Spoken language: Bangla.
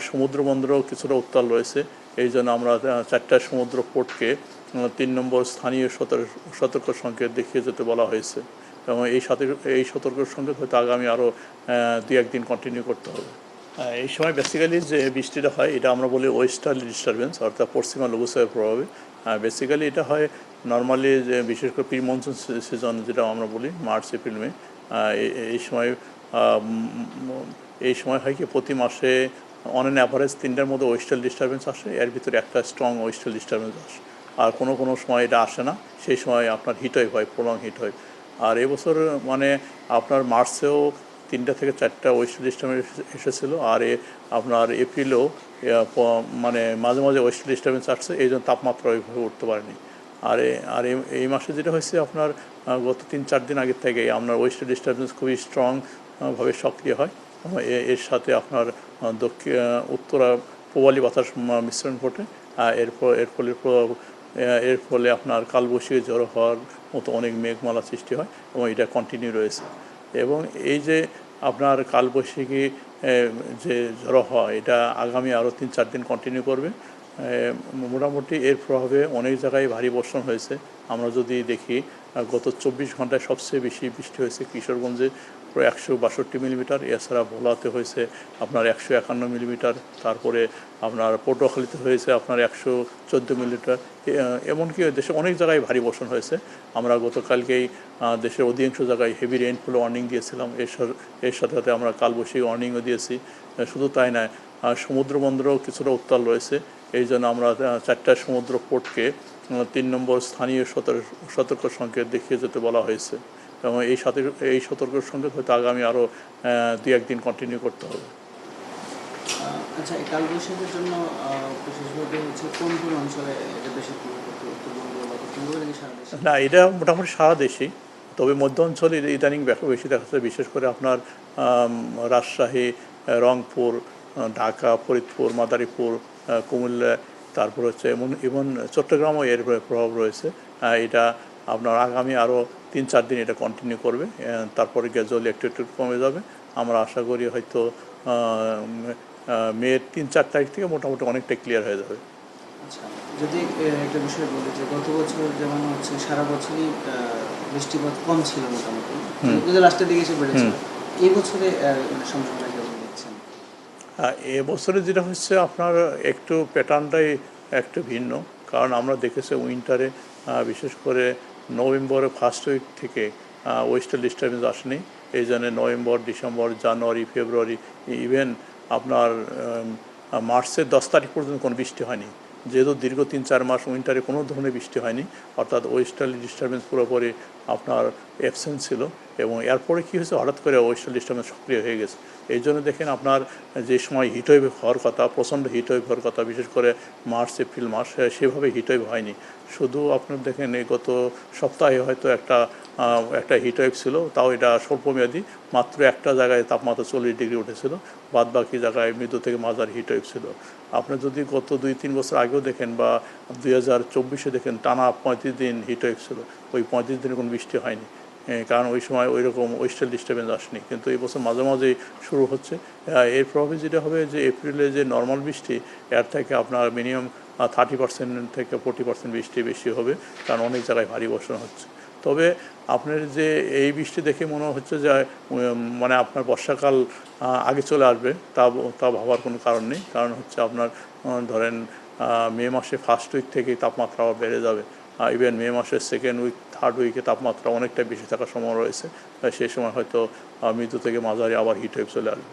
সমুদ্র বন্দরও কিছুটা উত্তাল রয়েছে। এই জন্য আমরা 4টা সমুদ্র পোর্টকে 3 নম্বর স্থানীয় সতর্ক সংকেত দেখিয়ে যেতে বলা হয়েছে এবং এই সতর্ক সংকেত হয়তো আগামী আরও 2-1 দিন কন্টিনিউ করতে হবে। এই সময় বেসিক্যালি যে বৃষ্টিটা হয় এটা আমরা বলি ওয়েস্টার্লি ডিস্টারবেন্স, অর্থাৎ পশ্চিমা লঘুচাপের প্রভাবে। বেসিক্যালি এটা হয় নর্মালি যে বিশেষ করে প্রি মনসুন সিজন যেটা আমরা বলি মার্চ এপ্রিল মে। এই সময় হয় কি প্রতি মাসে অন অ্যান অ্যাভারেজ 3টার মধ্যে ওয়েস্টার্ন ডিস্টারবেন্স আসে, এর ভিতরে একটা স্ট্রং ওয়েস্টার্ন ডিস্টারবেন্স আসে। আর কোনো সময় এটা আসে না, সেই সময় আপনার হিটওয়েভ হয়, প্রলং হিটওয়েভ। আর এবছর মানে আপনার মার্চেও 3টা থেকে 4টা ওয়েস্টার্ন ডিস্টারবেন্স এসেছিলো, আর আপনার এপ্রিলেও মানে মাঝে মাঝে ওয়েস্টার্ন ডিস্টারবেন্স আসছে, এই জন্য তাপমাত্রা ওইভাবে উঠতে পারেনি। আর এই মাসে যেটা হয়েছে আপনার গত 3-4 দিন আগের থেকে আপনার ওয়েস্টার্ন ডিস্টারবেন্স খুবই স্ট্রংভাবে সক্রিয় হয়। এর সাথে আপনার উত্তরা পূবালি বাতাস মিশ্রণ ঘটে। এর ফলে আপনার কালবৈশাখী ঝড়ো হওয়ার মতো অনেক মেঘমালা সৃষ্টি হয় এবং এটা কন্টিনিউ রয়েছে। এবং এই যে আপনার কালবৈশাখী যে ঝড়ো হয় এটা আগামী আরও 3-4 দিন কন্টিনিউ করবে। মোটামুটি এর প্রভাবে অনেক জায়গায় ভারী বর্ষণ হয়েছে। আমরা যদি দেখি গত 24 ঘন্টায় সবচেয়ে বেশি বৃষ্টি হয়েছে কিশোরগঞ্জে, প্রায় 162 মিলিমিটার। এছাড়া ভোলাতে হয়েছে আপনার 151 মিলিমিটার। তারপরে আপনার পটুয়াখালীতে হয়েছে আপনার 114 মিলিমিটার। এমনকি দেশে অনেক জায়গায় ভারী বর্ষণ হয়েছে। আমরা গতকালকেই দেশের অধিকাংশ জায়গায় হেভি রেইনফল ওয়ার্নিং দিয়েছিলাম। এর সাথে সাথে আমরা কালবৈশাখী ওয়ার্নিংও দিয়েছি। শুধু তাই নয়, সমুদ্র বন্দরও কিছুটা উত্তাল রয়েছে। এই জন্য আমরা 4টা সমুদ্র পোর্টকে 3 নম্বর স্থানীয় সতর্ক সংকেত দেখিয়ে যেতে বলা হয়েছে এবং এই সতর্ক সংকেত হয়তো আগামী আরও 2-1 দিন কন্টিনিউ করতে হবে। আচ্ছা, এই কালবৈশাখীর জন্য বিশেষভাবে হচ্ছে কোন কোন অঞ্চলে এটা বেশি না, এটা মোটামুটি সারা দেশেই, তবে মধ্য অঞ্চলে ইদানিং বেশি দেখা যাচ্ছে। বিশেষ করে আপনার রাজশাহী, রংপুর, ঢাকা, ফরিদপুর, মাদারীপুর, কুমিল্লা, তারপর হচ্ছে এবং চট্টগ্রামও এর প্রভাব রয়েছে। এটা আপনার আগামী আরও 3-4 দিন এটা কন্টিনিউ করবে, তারপরে গ্যাজুয়ালি একটু কমে যাবে। আমরা আশা করি হয়তো মে 3-4 তারিখ থেকে মোটামুটি অনেকটাই ক্লিয়ার হয়ে যাবে। আচ্ছা, যদি একটা বিষয় বলি যে গত বছর যেমন হচ্ছে সারা বছরই বৃষ্টিপাত কম ছিল মোটামুটি, কিন্তু লাস্টের দিকে এসে বেড়েছে। এই বছরে সম্ভাবনা কেমন দেখছেন? এবছরে যেটা হচ্ছে আপনার একটু প্যাটার্নটাই একটু ভিন্ন, কারণ আমরা দেখেছি উইন্টারে বিশেষ করে নভেম্বরের ফার্স্ট উইক থেকে ওয়েস্টার্ন ডিস্টারবেন্স আসেনি। এই জন্য নভেম্বর, ডিসেম্বর, জানুয়ারি, ফেব্রুয়ারি, ইভেন আপনার মার্চের 10 তারিখ পর্যন্ত কোনো বৃষ্টি হয়নি। যেহেতু দীর্ঘ 3-4 মাস উইন্টারে কোনো ধরনের বৃষ্টি হয়নি, অর্থাৎ ওয়েস্টার্লি ডিস্টারবেন্স পুরোপুরি আপনার অ্যাবসেন্ট ছিল। এবং এরপরে কী হয়েছে, হঠাৎ করে ওয়েস্টার্ন ডিস্টারবেন্স সক্রিয় হয়ে গেছে। এই জন্য দেখেন আপনার যে সময় হিটওয়েভ হওয়ার কথা, প্রচণ্ড হিটওয়েভ হওয়ার কথা, বিশেষ করে মার্চ এপ্রিল মাস, সেভাবে হিটওয়েভ হয়নি। শুধু আপনার দেখেন এই গত সপ্তাহে হয়তো একটা হিটওয়েভ ছিল, তাও এটা স্বল্পমেয়াদী, মাত্র একটা জায়গায় তাপমাত্রা 40 ডিগ্রি উঠেছিল, বাদ বাকি জায়গায় মৃদু থেকে মাঝারি হিটওয়েভ ছিল। আপনি যদি গত 2-3 বছর আগেও দেখেন বা 2024-এ দেখেন, টানা 35 দিন হিটওয়েভ ছিল। ওই 35 দিনে কোনো বৃষ্টি হয়নি, কারণ ওই সময় ওই রকম ওয়েস্টার্ন ডিস্টারবেন্স আসেনি। কিন্তু এই বছর মাঝে মাঝেই শুরু হচ্ছে। এর প্রভাবে যেটা হবে যে এপ্রিলে যে নর্মাল বৃষ্টি, এর থেকে আপনার মিনিমাম 30% থেকে 40% বৃষ্টি বেশি হবে, কারণ অনেক জায়গায় ভারী বর্ষণ হচ্ছে। তবে আপনার যে এই বৃষ্টি দেখে মনে হচ্ছে যে মানে আপনার বর্ষাকাল আগে চলে আসবে, তা ভাবার কোনো কারণ নেই। কারণ হচ্ছে আপনার ধরেন মে মাসে ফার্স্ট উইক থেকেই তাপমাত্রা আবার বেড়ে যাবে। ইভেন মে মাসের সেকেন্ড উইক, থার্ড উইকে তাপমাত্রা অনেকটা বেশি থাকার সময় রয়েছে। সেই সময় হয়তো মৃদু থেকে মাঝারি আবার হিটওয়েভ চলে আসবে।